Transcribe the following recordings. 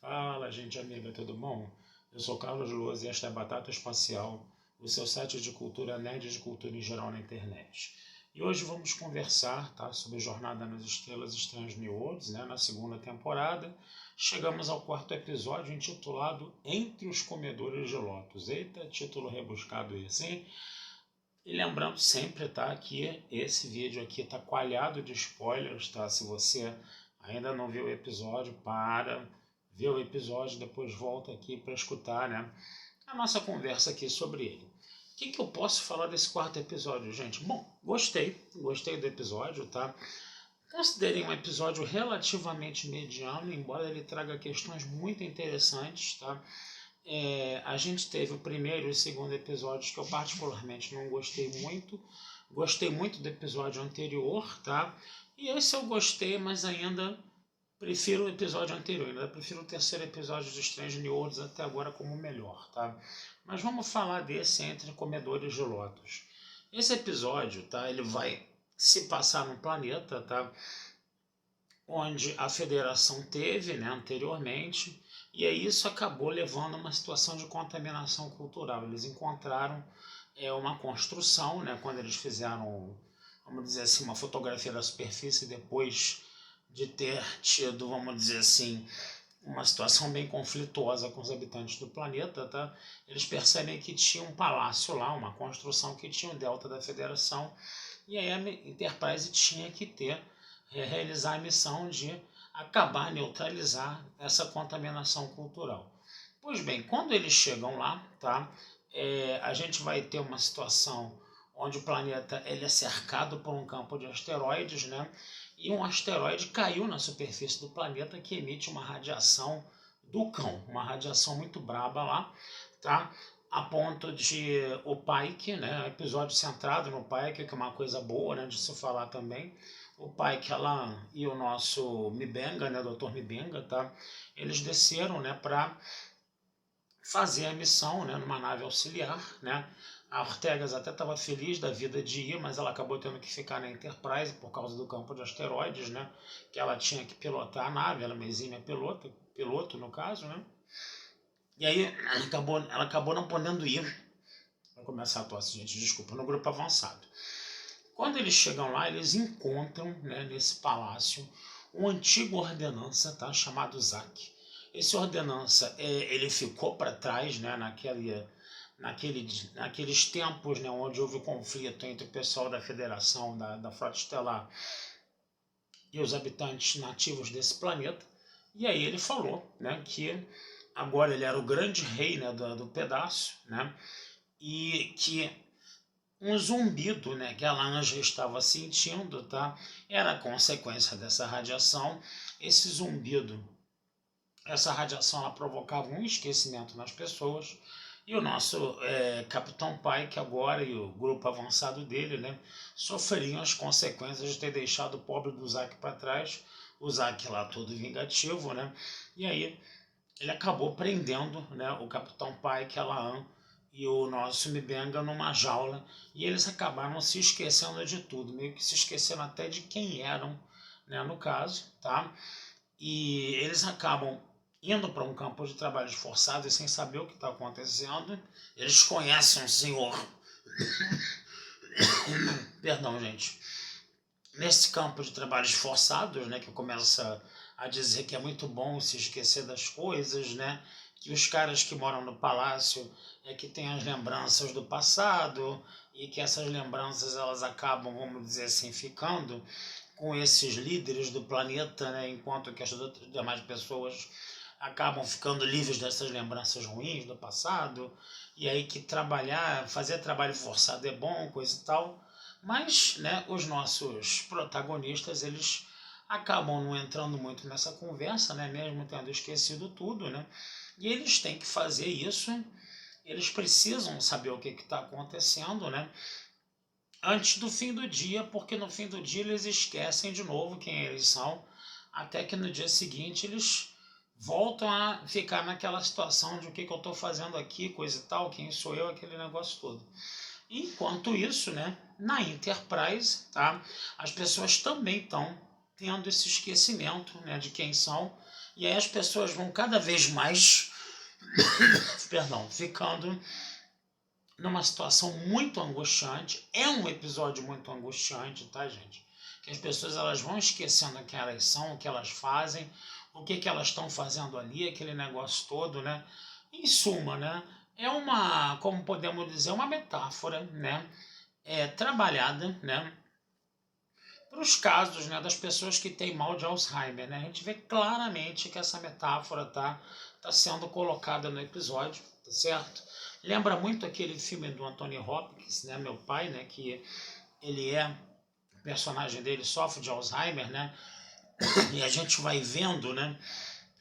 Fala, gente amiga, tudo bom? Eu sou Carlos Luz e esta é Batata Espacial, o seu site de cultura nerd e de cultura em geral na internet. E hoje vamos conversar, tá, sobre Jornada nas Estrelas Strange New Worlds, né, na segunda temporada. Chegamos ao quarto episódio intitulado Entre os Comedores de Lotus. Eita, título rebuscado esse, hein? E lembrando sempre, tá, que esse vídeo aqui tá coalhado de spoilers, tá? Se você ainda não viu o episódio, vê o episódio, depois volta aqui para escutar, né, a nossa conversa aqui sobre ele. O que eu posso falar desse quarto episódio, gente? Bom, gostei do episódio, tá? Considerei um episódio relativamente mediano, embora ele traga questões muito interessantes, tá? A gente teve o primeiro e o segundo episódios que eu particularmente não gostei muito. Gostei muito do episódio anterior, tá? E esse eu gostei, mas ainda prefiro o episódio anterior. Ainda prefiro o terceiro episódio de Strange New Worlds até agora como o melhor, tá? Mas vamos falar desse Entre Comedores de Lotus. Esse episódio, tá? Ele vai se passar num planeta, tá? Onde a federação teve, né, anteriormente, e aí isso acabou levando a uma situação de contaminação cultural. Eles encontraram uma construção, né, quando eles fizeram, vamos dizer assim, uma fotografia da superfície depois de ter tido, vamos dizer assim, uma situação bem conflituosa com os habitantes do planeta, tá? Eles percebem que tinha um palácio lá, uma construção que tinha o delta da federação, e aí a Enterprise tinha que realizar a missão de acabar, neutralizar essa contaminação cultural. Pois bem, quando eles chegam lá, tá, a gente vai ter uma situação onde o planeta ele é cercado por um campo de asteroides, né? E um asteroide caiu na superfície do planeta que emite uma radiação do cão, uma radiação muito braba lá, tá? A ponto de o Pike, né, episódio centrado no Pike, que é uma coisa boa, né, de se falar também. O Pike, Alan e o nosso M'Benga, né, Dr. M'Benga, tá? Eles desceram, né, para fazer a missão, né, numa nave auxiliar, né? A Ortegas até estava feliz da vida de ir, mas ela acabou tendo que ficar na Enterprise por causa do campo de asteroides, né? Que ela tinha que pilotar a nave, ela é uma exímia piloto no caso, né? E aí ela acabou não podendo ir. Vai começar a tosse, gente, desculpa, no grupo avançado. Quando eles chegam lá, eles encontram, né, nesse palácio um antigo ordenança, tá, chamado Zack. Esse ordenança, ele ficou para trás, né, naqueles tempos, né, onde houve conflito entre o pessoal da Federação, da Frota Estelar e os habitantes nativos desse planeta. E aí ele falou, né, que agora ele era o grande rei, né, do pedaço, né, e que um zumbido, né, que a Lanja estava sentindo, tá, era consequência dessa radiação. Esse zumbido, essa radiação, ela provocava um esquecimento nas pessoas, e o nosso Capitão Pike agora e o grupo avançado dele, né, sofreriam as consequências de ter deixado o pobre do Zack para trás, o Zack lá todo vingativo, né, e aí ele acabou prendendo, né, o Capitão Pike, a Laan e o nosso M'Benga numa jaula, e eles acabaram se esquecendo de tudo, meio que se esquecendo até de quem eram, né, no caso, tá? E eles acabam indo para um campo de trabalhos forçados sem saber o que está acontecendo. Eles conhecem um senhor, perdão, gente, nesse campo de trabalhos forçados, né, que começa a dizer que é muito bom se esquecer das coisas, né, que os caras que moram no palácio que têm as lembranças do passado e que essas lembranças elas acabam, vamos dizer assim, ficando com esses líderes do planeta, né, enquanto que as demais pessoas acabam ficando livres dessas lembranças ruins do passado, e aí que fazer trabalho forçado é bom, coisa e tal, mas, né, os nossos protagonistas, eles acabam não entrando muito nessa conversa, né, mesmo tendo esquecido tudo, né, e eles têm que fazer isso, eles precisam saber o que está acontecendo, né, antes do fim do dia, porque no fim do dia eles esquecem de novo quem eles são, até que no dia seguinte eles voltam a ficar naquela situação de o que eu estou fazendo aqui, coisa e tal, quem sou eu, aquele negócio todo. Enquanto isso, né, na Enterprise, tá, as pessoas também estão tendo esse esquecimento, né, de quem são, e aí as pessoas vão cada vez mais, ficando numa situação muito angustiante. É um episódio muito angustiante, tá, gente? Que as pessoas elas vão esquecendo quem elas são, o que elas fazem, o que elas estão fazendo ali, aquele negócio todo, né? Em suma, né? É uma, como podemos dizer, uma metáfora, né? Trabalhada, né? Para os casos, né, das pessoas que têm mal de Alzheimer, né? A gente vê claramente que essa metáfora tá sendo colocada no episódio, tá certo? Lembra muito aquele filme do Anthony Hopkins, né, Meu Pai, né, que ele o personagem dele sofre de Alzheimer, né? E a gente vai vendo, né,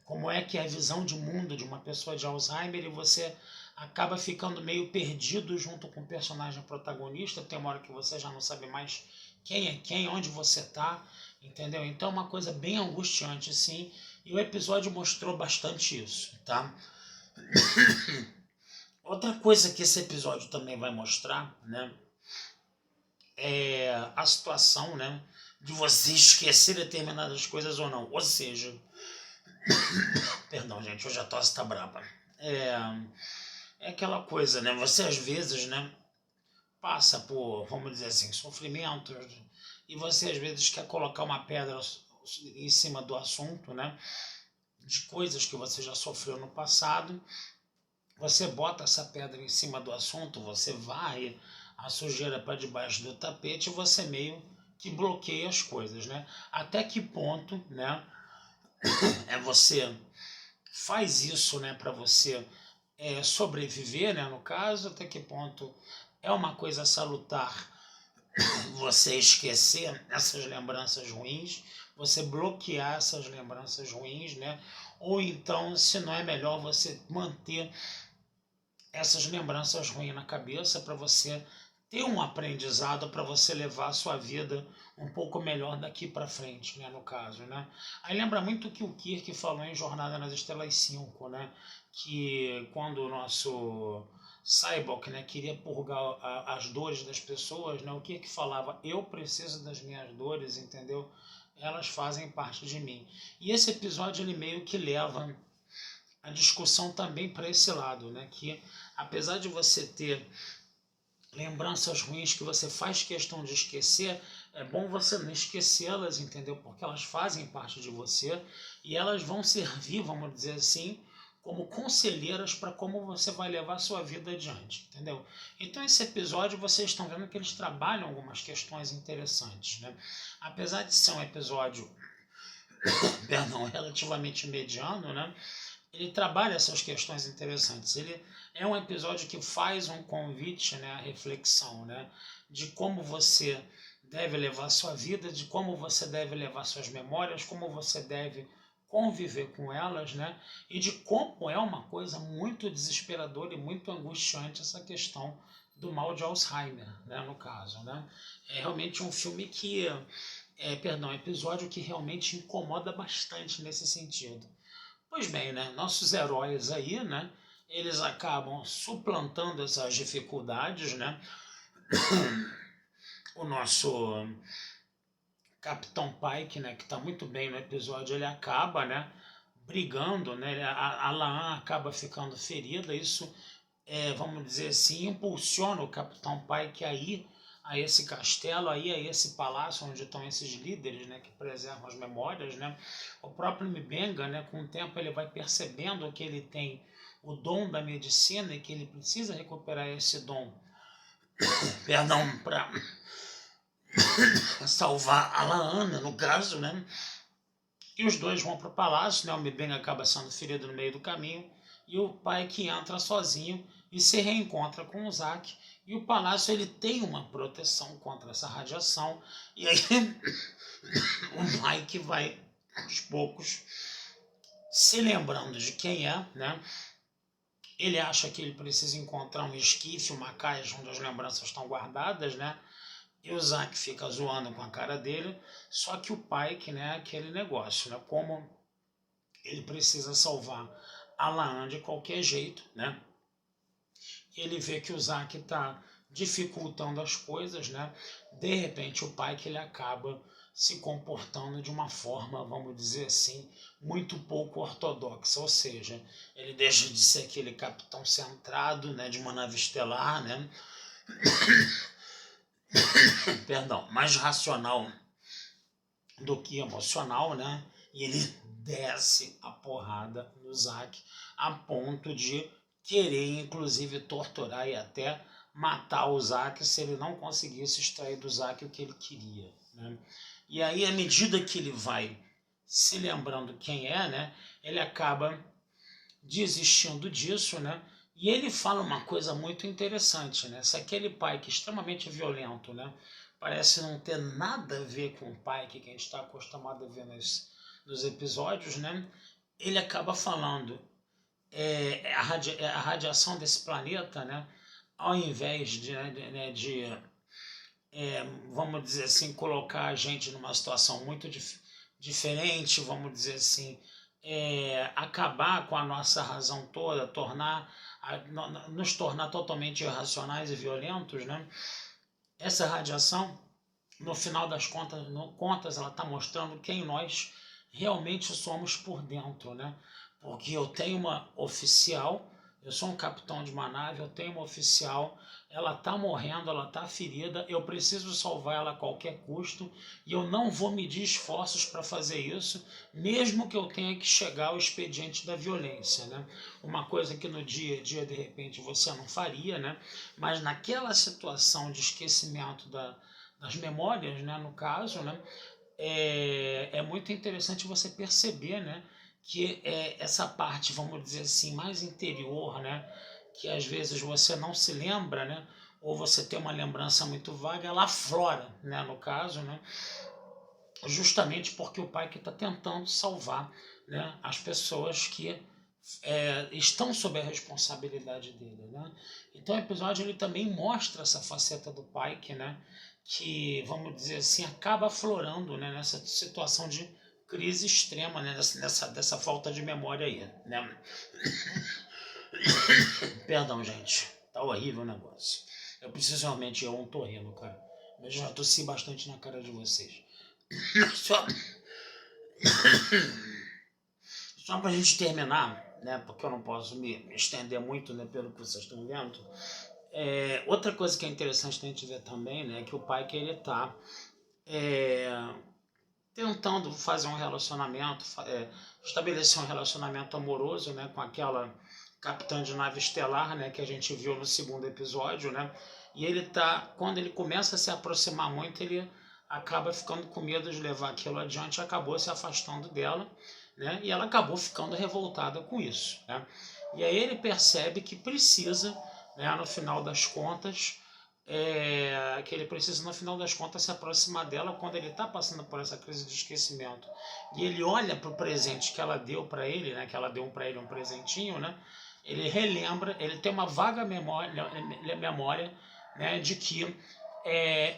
como é que é a visão de mundo de uma pessoa de Alzheimer e você acaba ficando meio perdido junto com o personagem protagonista. Tem uma hora que você já não sabe mais quem é quem, onde você tá, entendeu? Então é uma coisa bem angustiante, sim, e o episódio mostrou bastante isso, tá? Outra coisa que esse episódio também vai mostrar, né, é a situação, né, de você esquecer determinadas coisas ou não. Ou seja, perdão, gente, hoje a tosse tá braba. É aquela coisa, né, você às vezes, né, passa por, vamos dizer assim, sofrimentos, e você às vezes quer colocar uma pedra em cima do assunto, né, de coisas que você já sofreu no passado. Você bota essa pedra em cima do assunto, você varre a sujeira para debaixo do tapete e você meio que bloqueia as coisas, né? Até que ponto, né, você faz isso, né, para você sobreviver, né, no caso, até que ponto é uma coisa salutar você esquecer essas lembranças ruins, você bloquear essas lembranças ruins, né? Ou então, se não é melhor você manter essas lembranças ruins na cabeça para você ter um aprendizado, para você levar a sua vida um pouco melhor daqui para frente, né, no caso, né? Aí lembra muito o que o Kirk falou em Jornada nas Estrelas 5, né? Que quando o nosso Cyborg, né, queria purgar as dores das pessoas, né? O Kirk falava: eu preciso das minhas dores, entendeu? Elas fazem parte de mim. E esse episódio ele meio que leva a discussão também para esse lado, né? Que apesar de você ter lembranças ruins que você faz questão de esquecer, é bom você não esquecê-las, entendeu? Porque elas fazem parte de você e elas vão servir, vamos dizer assim, como conselheiras para como você vai levar a sua vida adiante, entendeu? Então esse episódio vocês estão vendo que eles trabalham algumas questões interessantes, né? Apesar de ser um episódio, relativamente mediano, né? Ele trabalha essas questões interessantes. Ele é um episódio que faz um convite, né, à reflexão, né, de como você deve levar a sua vida, de como você deve levar suas memórias, como você deve conviver com elas, né, e de como é uma coisa muito desesperadora e muito angustiante essa questão do mal de Alzheimer, né, no caso, né. É realmente um filme que, episódio que realmente incomoda bastante nesse sentido. Pois bem, né? Nossos heróis aí, né? Eles acabam suplantando essas dificuldades, né? O nosso Capitão Pike, né? Que está muito bem no episódio, ele acaba, né? Brigando, né? A Laan acaba ficando ferida. Isso, vamos dizer assim, impulsiona o Capitão Pike a esse castelo, a esse palácio onde estão esses líderes, né, que preservam as memórias, né? O próprio Mbenga, né, com o tempo ele vai percebendo que ele tem o dom da medicina e que ele precisa recuperar esse dom, para salvar a Laana, no caso, né? E os dois vão para o palácio, né? O Mbenga acaba sendo ferido no meio do caminho e o pai que entra sozinho e se reencontra com o Zack. E o palácio ele tem uma proteção contra essa radiação. E aí o Mike vai aos poucos se lembrando de quem é, né? Ele acha que ele precisa encontrar um esquife, uma caixa onde as lembranças estão guardadas, né? E o Zack fica zoando com a cara dele, só que o Pike, né, aquele negócio, né, como ele precisa salvar a Laan de qualquer jeito, né, ele vê que o Zack está dificultando as coisas, né, de repente o Pike ele acaba se comportando de uma forma, vamos dizer assim, muito pouco ortodoxa, ou seja, ele deixa de ser aquele capitão centrado, né, de uma nave estelar, né, perdão, mais racional do que emocional, né, e ele desce a porrada no Zack a ponto de querer, inclusive, torturar e até matar o Zack se ele não conseguisse extrair do Zack o que ele queria, né? E aí, à medida que ele vai se lembrando quem é, né, ele acaba desistindo disso, né? E ele fala uma coisa muito interessante, né? Se aquele pai que é extremamente violento, né, parece não ter nada a ver com o pai que a gente está acostumado a ver nos episódios, né? Ele acaba falando a radiação desse planeta, né? Ao invés vamos dizer assim, colocar a gente numa situação muito diferente, vamos dizer assim, acabar com a nossa razão toda, nos tornar totalmente irracionais e violentos, né? Essa radiação, no final das contas, ela está mostrando quem nós realmente somos por dentro, né? Porque eu tenho uma oficial, eu sou um capitão de uma nave, eu tenho uma oficial, ela está morrendo, ela está ferida, eu preciso salvar ela a qualquer custo e eu não vou medir esforços para fazer isso, mesmo que eu tenha que chegar ao expediente da violência, né? Uma coisa que no dia a dia, de repente, você não faria, né? Mas naquela situação de esquecimento das memórias, né, no caso, né, é muito interessante você perceber, né, que essa parte, vamos dizer assim, mais interior, né, que às vezes você não se lembra, né, ou você tem uma lembrança muito vaga, ela aflora, né, no caso, né, justamente porque o pai que está tentando salvar, né, as pessoas que estão sob a responsabilidade dele, né? Então o episódio ele também mostra essa faceta do Pike, né? Que, vamos dizer assim, acaba aflorando, né? Nessa situação de crise extrema, né? Dessa falta de memória aí, né? Perdão, gente. Tá horrível o negócio. Eu preciso realmente ir a um torrino, cara. Eu já tossi bastante na cara de vocês. Só, só pra gente terminar, né? Porque eu não posso me estender muito, né? Pelo que vocês estão vendo. Outra coisa que é interessante a gente ver também, né? Que o pai que ele tá tentando fazer um relacionamento, estabelecer um relacionamento amoroso, né? Com aquela capitã de nave estelar, né? Que a gente viu no segundo episódio, né? E ele tá, quando ele começa a se aproximar muito, ele acaba ficando com medo de levar aquilo adiante, acabou se afastando dela, né? E ela acabou ficando revoltada com isso, né? E aí ele percebe que precisa, né, no final das contas, que ele precisa, no final das contas, se aproximar dela quando ele está passando por essa crise de esquecimento. E ele olha para o presente que ela deu para ele, né, que ela deu para ele um presentinho, né? Ele relembra, ele tem uma vaga memória, né, de que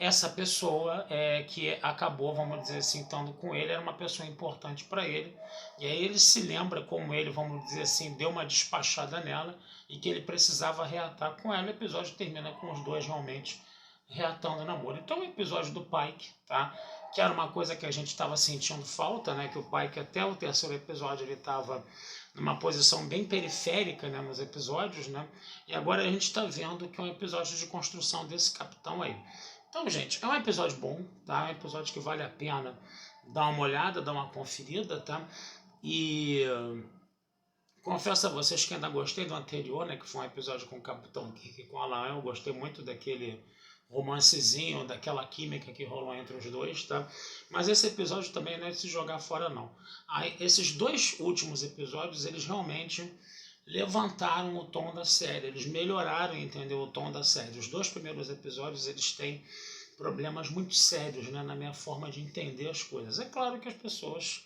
essa pessoa que acabou, vamos dizer assim, estando com ele, era uma pessoa importante para ele. E aí ele se lembra como ele, vamos dizer assim, deu uma despachada nela e que ele precisava reatar com ela. O episódio termina com os dois realmente reatando o namoro. Então o episódio do Pike, tá? Que era uma coisa que a gente estava sentindo falta, né? Que o Pike até o terceiro episódio ele estava numa posição bem periférica, né, nos episódios, né? E agora a gente está vendo que é um episódio de construção desse capitão aí. Então, gente, é um episódio bom, tá? É um episódio que vale a pena dar uma olhada, dar uma conferida, tá? E confesso a vocês que ainda gostei do anterior, né? Que foi um episódio com o Capitão Kirk e com o Alan. Eu gostei muito daquele romancezinho, daquela química que rolou entre os dois, tá? Mas esse episódio também não é de se jogar fora, não. Aí, esses dois últimos episódios, eles realmente levantaram o tom da série, eles melhoraram, entendeu, o tom da série. Os dois primeiros episódios, eles têm problemas muito sérios, né, na minha forma de entender as coisas. É claro que as pessoas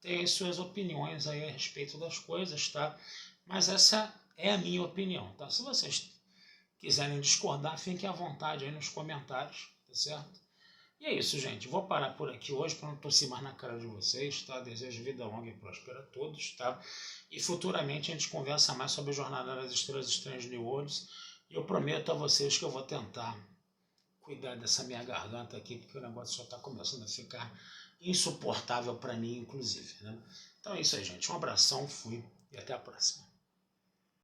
têm as suas opiniões aí a respeito das coisas, tá? Mas essa é a minha opinião, tá? Se vocês quiserem discordar, fiquem à vontade aí nos comentários, tá certo? E é isso, gente. Vou parar por aqui hoje para não tossir mais na cara de vocês, tá? Desejo vida longa e próspera a todos, tá? E futuramente a gente conversa mais sobre a Jornada nas Estrelas Estranhas New Worlds. E eu prometo a vocês que eu vou tentar cuidar dessa minha garganta aqui, porque o negócio já está começando a ficar insuportável para mim, inclusive, né? Então é isso aí, gente. Um abração, fui e até a próxima.